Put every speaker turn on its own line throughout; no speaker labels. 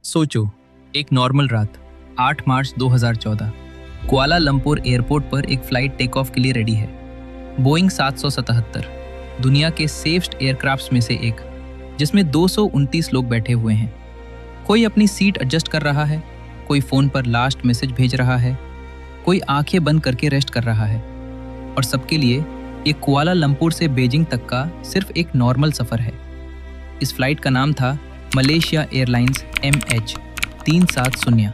सोचो, एक नॉर्मल रात 8 मार्च 2014 कुआलालंपुर एयरपोर्ट पर एक फ्लाइट टेक ऑफ के लिए रेडी है। बोइंग 777 दुनिया के सेफ्स्ट एयरक्राफ्ट्स में से एक, जिसमें 229 लोग बैठे हुए हैं। कोई अपनी सीट एडजस्ट कर रहा है, कोई फ़ोन पर लास्ट मैसेज भेज रहा है, कोई आंखें बंद करके रेस्ट कर रहा है। और सबके लिए ये कुआलालंपुर से बीजिंग तक का सिर्फ एक नॉर्मल सफ़र है। इस फ्लाइट का नाम था Malaysia Airlines MH370।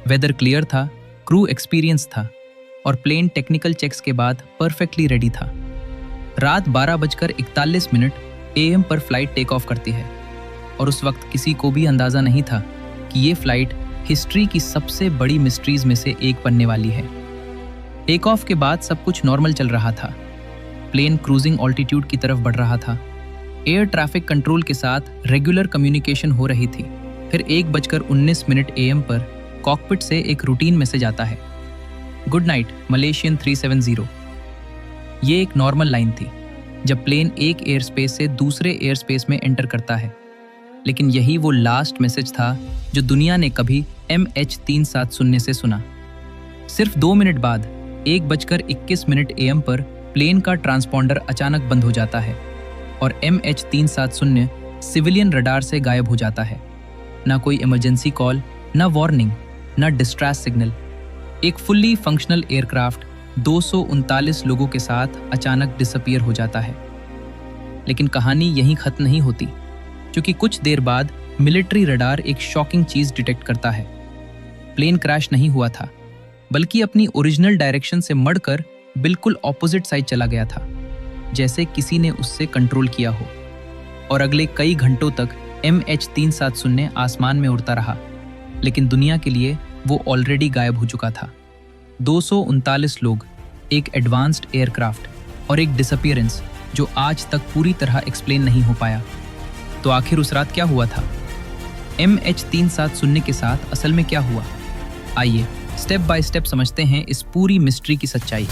Weather clear था, क्रू एक्सपीरियंस था और प्लेन टेक्निकल चेक्स के बाद परफेक्टली रेडी था। रात 12:41 AM पर फ्लाइट टेक ऑफ करती है और उस वक्त किसी को भी अंदाज़ा नहीं था कि ये फ्लाइट हिस्ट्री की सबसे बड़ी मिस्ट्रीज में से एक बनने वाली है। टेक ऑफ के बाद सब कुछ नॉर्मल चल रहा था। प्लेन क्रूजिंग ऑल्टीट्यूड की तरफ बढ़ रहा था। एयर ट्रैफिक कंट्रोल के साथ रेगुलर कम्युनिकेशन हो रही थी। फिर 1:19 AM पर कॉकपिट से एक रूटीन मैसेज आता है, गुड नाइट मलेशियन 370। ये एक नॉर्मल लाइन थी जब प्लेन एक एयर स्पेस से दूसरे एयर स्पेस में एंटर करता है, लेकिन यही वो लास्ट मैसेज था जो दुनिया ने कभी MH370 से सुना। सिर्फ 2 मिनट बाद 1:21 AM पर प्लेन का ट्रांसपॉन्डर अचानक बंद हो जाता है और MH370 सिविलियन रडार से गायब हो जाता है। ना कोई इमरजेंसी कॉल, ना वार्निंग, ना डिस्ट्रेस सिग्नल। एक फुल्ली फंक्शनल एयरक्राफ्ट 239 लोगों के साथ अचानक डिसअपीयर हो जाता है। लेकिन कहानी यहीं खत्म नहीं होती, क्योंकि कुछ देर बाद मिलिट्री रडार एक शॉकिंग चीज डिटेक्ट करता है। प्लेन क्रैश नहीं हुआ था, बल्कि अपनी ओरिजिनल डायरेक्शन से मड़कर बिल्कुल ऑपोजिट साइड चला गया था, जैसे किसी ने उससे कंट्रोल किया हो। और अगले कई घंटों तक MH370 आसमान में उड़ता रहा, लेकिन दुनिया के लिए वो ऑलरेडी गायब हो चुका था। 239 लोग, एक एडवांस्ड एयरक्राफ्ट और एक डिसअपीयरेंस जो आज तक पूरी तरह एक्सप्लेन नहीं हो पाया। तो आखिर उस रात क्या हुआ था? MH370 के साथ असल में क्या हुआ? आइए स्टेप बाय स्टेप समझते हैं इस पूरी मिस्ट्री की सच्चाई।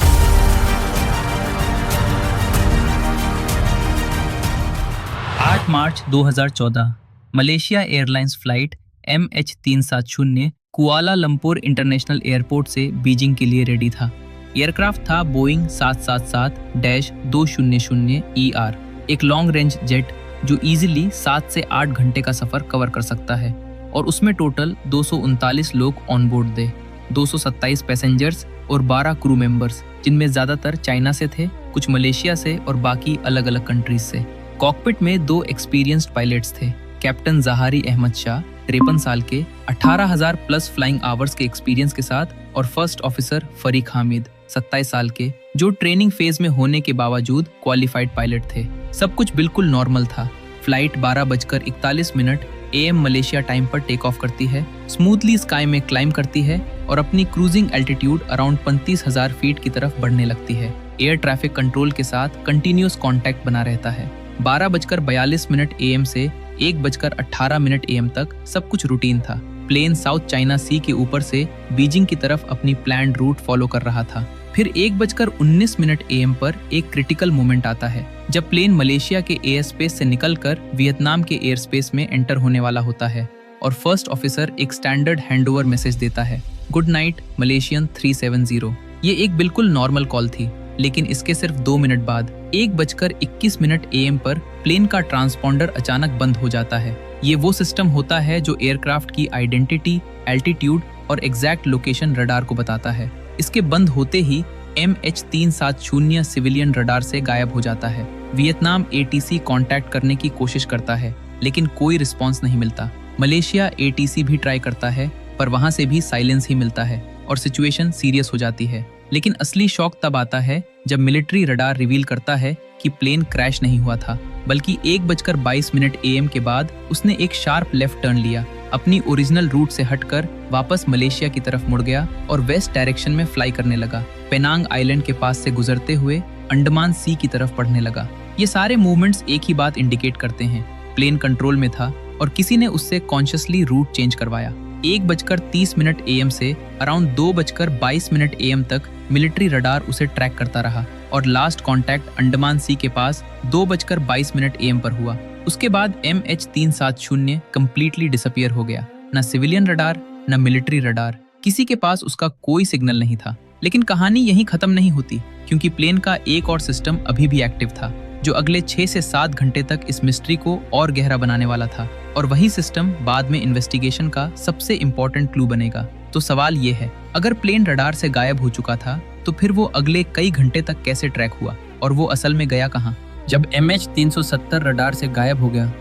8 मार्च 2014 Malaysia airlines flight MH370 Kuala Lumpur international airport से बीजिंग के लिए रेडी था। एयरक्राफ्ट था बोइंग 777-200ER, एक लॉन्ग रेंज जेट जो इजीली 7 से 8 घंटे का सफर कवर कर सकता है। और उसमें टोटल 239 लोग ऑन बोर्ड थे, 227 पैसेंजर्स और 12 क्रू मेंबर्स, जिनमें ज्यादातर चाइना से थे, कुछ मलेशिया से और बाकी अलग अलग कंट्रीज से। कॉकपिट में 2 एक्सपीरियंस्ड पायलट्स थे, कैप्टन जहारी अहमद शाह 53 साल के 18,000 प्लस फ्लाइंग आवर्स के एक्सपीरियंस के साथ, और फर्स्ट ऑफिसर फरीक हामिद 27 साल के, जो ट्रेनिंग फेज में होने के बावजूद क्वालिफाइड पायलट थे। सब कुछ बिल्कुल नॉर्मल था। फ्लाइट 12:41 AM मलेशिया टाइम पर टेक ऑफ करती है, स्मूथली स्काई में क्लाइम करती है और अपनी क्रूजिंग एल्टीट्यूड अराउंड 35,000 फीट की तरफ बढ़ने लगती है। एयर ट्रैफिक कंट्रोल के साथ कंटिन्यूस कांटेक्ट बना रहता है। 12:42 AM से 1:18 AM तक सब कुछ रूटीन था। प्लेन साउथ चाइना सी के ऊपर से बीजिंग की तरफ अपनी प्लान्ड रूट फॉलो कर रहा था। फिर 1:19 AM पर एक क्रिटिकल मोमेंट आता है, जब प्लेन मलेशिया के एयर स्पेस से निकलकर वियतनाम के एयर स्पेस में एंटर होने वाला होता है और फर्स्ट ऑफिसर एक स्टैंडर्ड हैंडओवर मैसेज देता है, गुड नाइट मलेशियन 370। ये एक बिल्कुल नॉर्मल कॉल थी, लेकिन इसके सिर्फ 2 मिनट बाद 1:21 AM पर प्लेन का ट्रांसपॉन्डर अचानक बंद हो जाता है। ये वो सिस्टम होता है जो एयरक्राफ्ट की आइडेंटिटी, एल्टीट्यूड और एग्जैक्ट लोकेशन रडार को बताता है। इसके बंद होते ही MH370 सिविलियन रडार से गायब हो जाता है। वियतनाम ATC कांटेक्ट करने की कोशिश करता है, लेकिन कोई रिस्पांस नहीं मिलता। मलेशिया ATC भी ट्राई करता है, पर वहां से भी साइलेंस ही मिलता है और सिचुएशन सीरियस हो जाती है। लेकिन असली शॉक तब आता है जब मिलिट्री रडार रिवील करता है कि प्लेन क्रैश नहीं हुआ था, बल्कि 1:22 AM के बाद उसने एक शार्प लेफ्ट टर्न लिया, अपनी ओरिजिनल रूट से हटकर वापस मलेशिया की तरफ मुड़ गया और वेस्ट डायरेक्शन में फ्लाई करने लगा। पेनांग आइलैंड के पास से गुजरते हुए अंडमान सी की तरफ बढ़ने लगा। ये सारे मूवमेंट्स एक ही बात इंडिकेट करते हैं, प्लेन कंट्रोल में था और किसी ने उससे कॉन्शियसली रूट चेंज करवाया। 1:30 AM से अराउंड 2:22 AM तक मिलिट्री रडार उसे ट्रैक करता रहा और लास्ट कांटेक्ट अंडमान सी के पास 2:22 AM पर हुआ। उसके बाद MH370 कंप्लीटली डिसअपीयर हो गया। ना सिविलियन रडार, ना मिलिट्री रडार, किसी के पास उसका कोई सिग्नल नहीं था। लेकिन कहानी यहीं खत्म नहीं होती, क्योंकि प्लेन का एक और सिस्टम अभी भी एक्टिव था, जो अगले 6 से 7 घंटे तक इस मिस्ट्री को और गहरा बनाने वाला था। और वही सिस्टम बाद में इन्वेस्टिगेशन का सबसे इंपॉर्टेंट क्लू बनेगा। तो सवाल ये है, अगर प्लेन रडार से गायब हो चुका था, तो फिर वो अगले कई घंटे तक कैसे ट्रैक हुआ, और वो असल में गया कहाँ? जब MH370 रडार से गायब हो गया,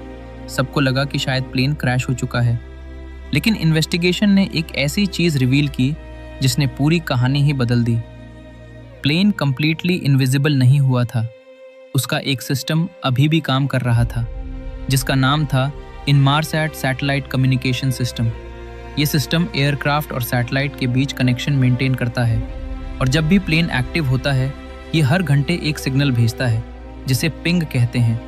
सबको लगा कि शायद प्लेन क्रैश हो चुका है। लेकिन इन्वेस्टिगेशन ने एक ऐसी चीज रिवील की जिसने पूरी कहानी ही बदल दी। प्लेन कंप्लीटली इनविजिबल नहीं हुआ था। उसका एक सिस्टम अभी भी काम कर रहा था, जिसका नाम था इनमारसैट सैटेलाइट कम्युनिकेशन सिस्टम। ये सिस्टम एयरक्राफ्ट और सैटेलाइट के बीच कनेक्शन मेंटेन करता है, और जब भी प्लेन एक्टिव होता है, ये हर घंटे एक सिग्नल भेजता है, जिसे पिंग कहते हैं।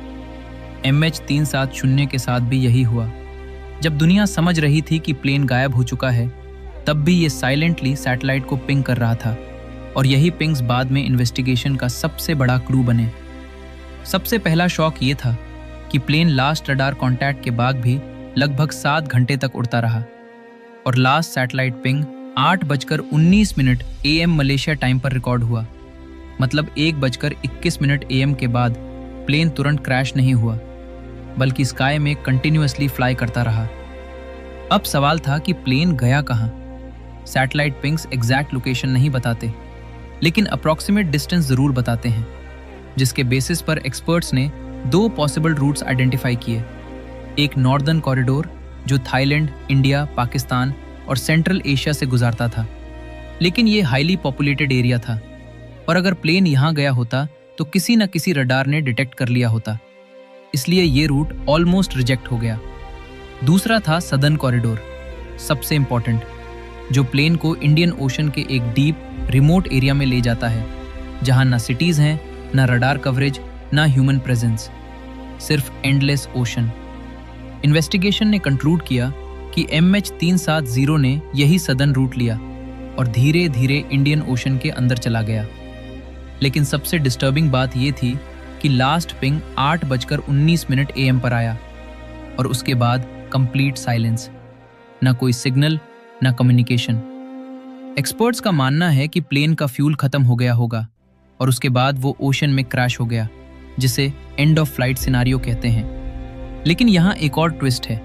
MH370 के साथ भी यही हुआ। जब दुनिया समझ रही थी कि प्लेन गायब हो चुका है, तब भी ये साइलेंटली सैटेलाइट को पिंग कर रहा था, और यही पिंग्स बाद में इन्वेस्टिगेशन का सबसे बड़ा क्लू बने। सबसे पहला शॉक ये था कि प्लेन लास्ट रडार कांटेक्ट के बाद भी लगभग 7 घंटे तक उड़ता रहा, और last satellite ping 8:19 AM Malaysia time पर रिकॉर्ड हुआ। मतलब 1:21 AM के बाद प्लेन तुरंत क्रैश नहीं हुआ, बल्कि स्काई में कंटिन्यूअसली फ्लाई करता रहा। अब सवाल था कि प्लेन गया कहाँ? सैटेलाइट पिंग्स एग्जैक्ट लोकेशन नहीं बताते, लेकिन अप्रॉक्सीमेट डिस्टेंस जरूर बताते हैं, जिसके बेसिस पर एक्सपर्ट्स ने 2 पॉसिबल रूट्स आइडेंटिफाई किए। एक नॉर्दर्न कॉरिडोर जो थाईलैंड, इंडिया, पाकिस्तान और सेंट्रल एशिया से गुजारता था, लेकिन ये हाईली पॉपुलेटेड एरिया था, और अगर प्लेन यहाँ गया होता तो किसी न किसी रडार ने डिटेक्ट कर लिया होता, इसलिए ये रूट ऑलमोस्ट रिजेक्ट हो गया। दूसरा था सदर्न कॉरिडोर, सबसे इंपॉर्टेंट, जो प्लेन को इंडियन ओशन के एक डीप रिमोट एरिया में ले जाता है, जहां ना सिटीज हैं, ना रडार कवरेज, ना ह्यूमन प्रेजेंस, सिर्फ एंडलेस ओशन। इन्वेस्टिगेशन ने कंक्लूड किया कि MH370 ने यही सदर्न रूट लिया और धीरे धीरे इंडियन ओशन के अंदर चला गया। लेकिन सबसे डिस्टर्बिंग बात यह थी कि लास्ट पिंग 8:19 AM पर आया, और उसके बाद कंप्लीट साइलेंस, ना कोई सिग्नल, ना कम्युनिकेशन। एक्सपर्ट्स का मानना है कि प्लेन का फ्यूल खत्म हो गया होगा, और उसके बाद वो ओशन में क्रैश हो गया, जिसे एंड ऑफ फ्लाइट सिनारियो कहते हैं। लेकिन यहाँ एक और ट्विस्ट है।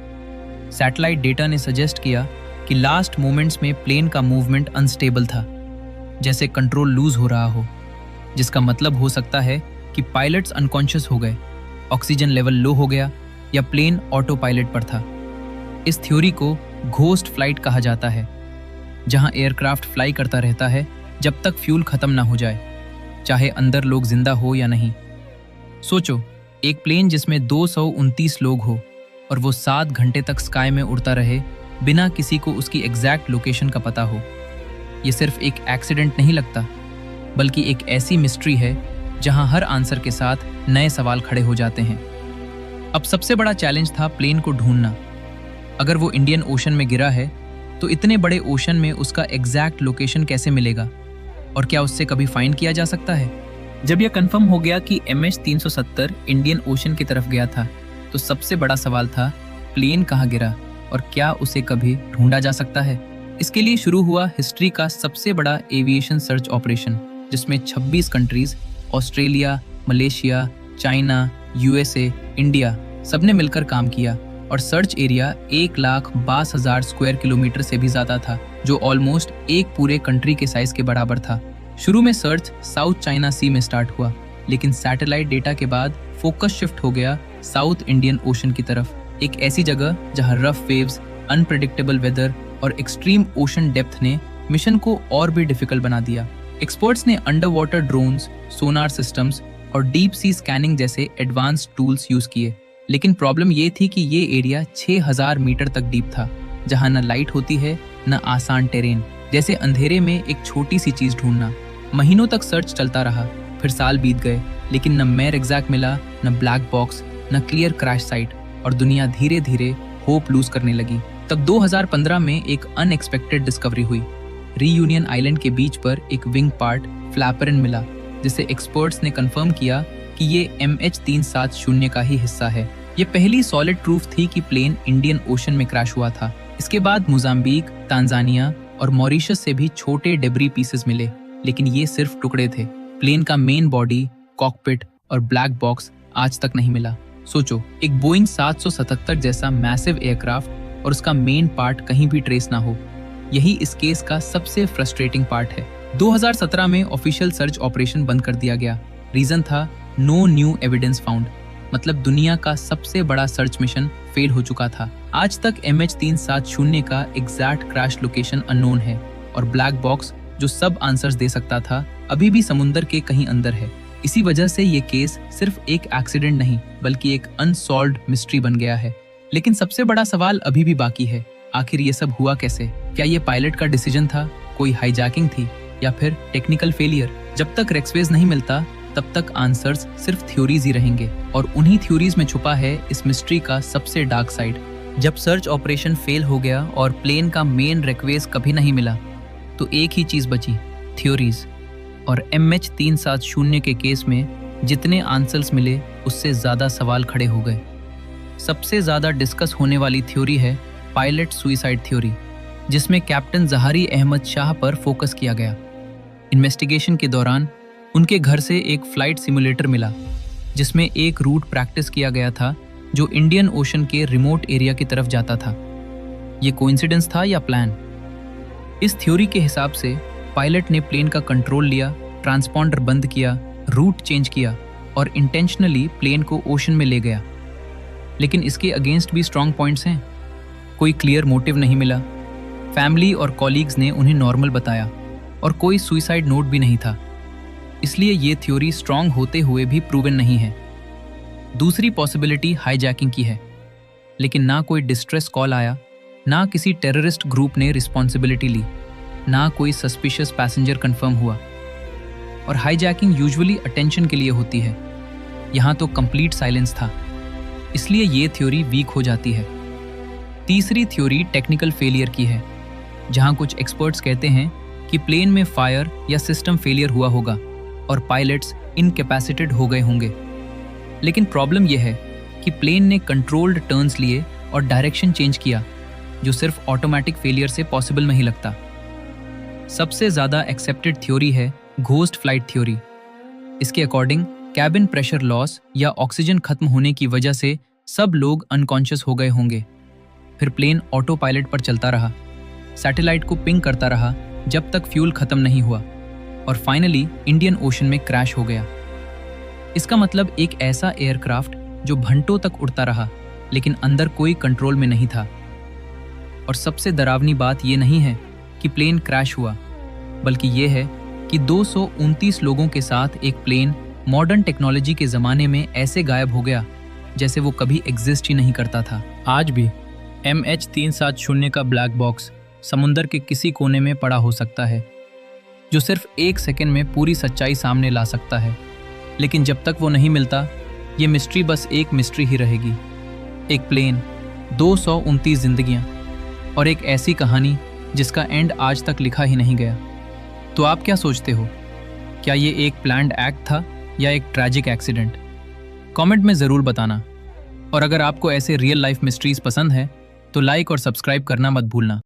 सैटेलाइट डेटा ने सजेस्ट किया कि लास्ट मोमेंट्स में प्लेन का मूवमेंट अनस्टेबल था, जैसे कंट्रोल लूज हो रहा हो, जिसका मतलब हो सकता है कि पायलट्स अनकॉन्शियस हो गए, ऑक्सीजन लेवल लो हो गया, या प्लेन ऑटो पायलट पर था। इस थ्योरी को घोस्ट फ्लाइट कहा जाता है, जहां एयरक्राफ्ट फ्लाई करता रहता है जब तक फ्यूल खत्म ना हो जाए, चाहे अंदर लोग जिंदा हो या नहीं। सोचो, एक प्लेन जिसमें 229 लोग हो और वो 7 घंटे तक स्काई में उड़ता रहे बिना किसी को उसकी एग्जैक्ट लोकेशन का पता हो। ये सिर्फ एक एक्सीडेंट नहीं लगता, बल्कि एक ऐसी मिस्ट्री है जहां हर आंसर के साथ नए सवाल खड़े हो जाते हैं। अब सबसे बड़ा चैलेंज था प्लेन को ढूंढना। अगर वो इंडियन ओशन में गिरा है, तो इतने बड़े ओशन में उसका एग्जैक्ट लोकेशन कैसे मिलेगा, और क्या उससे कभी फाइंड किया जा सकता है? जब यह कंफर्म हो गया कि MH370 इंडियन ओशन की तरफ गया था, तो सबसे बड़ा सवाल था प्लेन कहाँ गिरा और क्या उसे कभी ढूंढा जा सकता है। इसके लिए शुरू हुआ हिस्ट्री का सबसे बड़ा एविएशन सर्च ऑपरेशन, जिसमें 26 countries, Australia, Malaysia, China, USA, India, सबने मिलकर काम किया, और सर्च एरिया 1,22,000 स्क्वायर किलोमीटर से भी ज्यादा था, जो ऑलमोस्ट एक पूरे कंट्री के साइज के बराबर था। शुरू में सर्च साउथ चाइना सी में स्टार्ट हुआ, लेकिन सैटेलाइट डेटा के बाद फोकस शिफ्ट हो गया साउथ इंडियन ओशन की तरफ, एक ऐसी जगह जहां रफ वेव्स, अनप्रेडिक्टेबल वेदर और एक्सट्रीम ओशन डेप्थ ने मिशन को और भी डिफिकल्ट बना दिया। एक्सपर्ट्स ने अंडर वाटर ड्रोन्स, सोनार सिस्टम्स और डीप सी स्कैनिंग जैसे एडवांस टूल्स यूज किए, लेकिन प्रॉब्लम ये थी कि ये एरिया 6000 मीटर तक डीप था, जहां न लाइट होती है न आसान टेरेन, जैसे अंधेरे में एक छोटी सी चीज ढूंढना। महीनों तक सर्च चलता रहा, फिर साल बीत गए, लेकिन न मैर एग्जैक्ट मिला, न ब्लैक बॉक्स, न क्लियर क्रैश साइट, और दुनिया धीरे धीरे होप लूज करने लगी। तब 2015 में एक अनएक्सपेक्टेड डिस्कवरी हुई। रीयूनियन आइलैंड के बीच पर एक विंग पार्ट फ्लैपरन मिला, जिसे एक्सपर्ट्स ने कंफर्म किया कि ये MH370 का ही हिस्सा है। ये पहली सॉलिड प्रूफ थी कि प्लेन इंडियन ओशन में क्रैश हुआ था। इसके बाद मोजाम्बिक, तांजानिया और मॉरिशस से भी छोटे डेब्री पीसेस मिले, लेकिन ये सिर्फ टुकड़े थे। प्लेन का मेन बॉडी, कॉकपिट और ब्लैक बॉक्स आज तक नहीं मिला। सोचो, एक बोइंग 777 जैसा मैसिव एयरक्राफ्ट और उसका मेन पार्ट कहीं भी ट्रेस ना हो। यही इस केस का सबसे फ्रस्ट्रेटिंग पार्ट है। 2017 में ऑफिशियल सर्च ऑपरेशन बंद कर दिया गया। रीजन था नो न्यू एविडेंस फाउंड, मतलब दुनिया का सबसे बड़ा सर्च मिशन फेल हो चुका था। आज तक MH370 का एग्जैक्ट क्रैश लोकेशन अननोन है और ब्लैक बॉक्स जो सब आंसर्स दे सकता था अभी भी समुंदर के कहीं अंदर है। इसी वजह से ये केस सिर्फ एक एक्सीडेंट नहीं बल्कि एक अनसॉल्व्ड मिस्ट्री बन गया है। लेकिन सबसे बड़ा सवाल अभी भी बाकी है, आखिर ये सब हुआ कैसे? क्या ये पायलट का डिसीजन था, कोई हाईजैकिंग थी या फिर टेक्निकल फेलियर? जब तक रेक्सवेज नहीं मिलता तब तक आंसर्स सिर्फ थ्योरीज ही रहेंगे और उन्हीं थ्योरीज में छुपा है इस मिस्ट्री का सबसे डार्क साइड। जब सर्च ऑपरेशन फेल हो गया और प्लेन का मेन रेक्वेज कभी नहीं मिला तो एक ही चीज बची, थ्योरीज। और MH370 के केस में जितने आंसर्स मिले उससे ज्यादा सवाल खड़े हो गए। सबसे ज्यादा डिस्कस होने वाली थ्योरी है पायलट सुइसाइड थ्योरी, जिसमें कैप्टन जहारी अहमद शाह पर फोकस किया गया। इन्वेस्टिगेशन के दौरान उनके घर से एक फ्लाइट सिमुलेटर मिला जिसमें एक रूट प्रैक्टिस किया गया था जो इंडियन ओशन के रिमोट एरिया की तरफ जाता था। ये कोइंसिडेंस था या प्लान? इस थ्योरी के हिसाब से पायलट ने प्लेन का कंट्रोल लिया, ट्रांसपॉन्डर बंद किया, रूट चेंज किया और इंटेंशनली प्लेन को ओशन में ले गया। लेकिन इसके अगेंस्ट भी स्ट्रॉन्ग पॉइंट्स हैं। कोई क्लियर मोटिव नहीं मिला, फैमिली और कॉलीग्स ने उन्हें नॉर्मल बताया और कोई सुइसाइड नोट भी नहीं था। इसलिए ये थ्योरी स्ट्रॉन्ग होते हुए भी प्रूवन नहीं है। दूसरी पॉसिबिलिटी हाईजैकिंग की है, लेकिन ना कोई डिस्ट्रेस कॉल आया, ना किसी टेररिस्ट ग्रुप ने रिस्पॉन्सिबिलिटी ली, ना कोई सस्पिशियस पैसेंजर कंफर्म हुआ। और हाईजैकिंग यूजुअली अटेंशन के लिए होती है, यहाँ तो कंप्लीट साइलेंस था, इसलिए ये थ्योरी वीक हो जाती है। तीसरी थ्योरी टेक्निकल फेलियर की है, जहाँ कुछ एक्सपर्ट्स कहते हैं कि प्लेन में फायर या सिस्टम फेलियर हुआ होगा और पायलट्स इनकैपेसिटेड हो गए होंगे। लेकिन प्रॉब्लम यह है कि प्लेन ने कंट्रोल्ड टर्न्स लिए और डायरेक्शन चेंज किया, जो सिर्फ ऑटोमेटिक फेलियर से पॉसिबल नहीं लगता। सबसे ज़्यादा एक्सेप्टेड थ्योरी है घोस्ट फ्लाइट थ्योरी। इसके अकॉर्डिंग कैबिन प्रेशर लॉस या ऑक्सीजन खत्म होने की वजह से सब लोग अनकॉन्शियस हो गए होंगे। फिर प्लेन ऑटो पायलट पर चलता रहा, सैटेलाइट को पिंग करता रहा जब तक फ्यूल खत्म नहीं हुआ और फाइनली इंडियन ओशन में क्रैश हो गया। इसका मतलब एक ऐसा एयरक्राफ्ट जो घंटों तक उड़ता रहा लेकिन अंदर कोई कंट्रोल में नहीं था। और सबसे डरावनी बात यह नहीं है कि प्लेन क्रैश हुआ, बल्कि यह है कि 229 लोगों के साथ एक प्लेन मॉडर्न टेक्नोलॉजी के ज़माने में ऐसे गायब हो गया जैसे वो कभी एग्जिस्ट ही नहीं करता था। आज भी MH370 का ब्लैक बॉक्स समुंदर के किसी कोने में पड़ा हो सकता है, जो सिर्फ एक सेकंड में पूरी सच्चाई सामने ला सकता है। लेकिन जब तक वो नहीं मिलता, ये मिस्ट्री बस एक मिस्ट्री ही रहेगी। एक प्लेन, 229 जिंदगियां और एक ऐसी कहानी जिसका एंड आज तक लिखा ही नहीं गया। तो आप क्या सोचते हो? क्या ये एक प्लान्ड एक्ट था या एक ट्रैजिक एक्सीडेंट? कमेंट में ज़रूर बताना। और अगर आपको ऐसे रियल लाइफ मिस्ट्रीज पसंद है तो लाइक और सब्सक्राइब करना मत भूलना।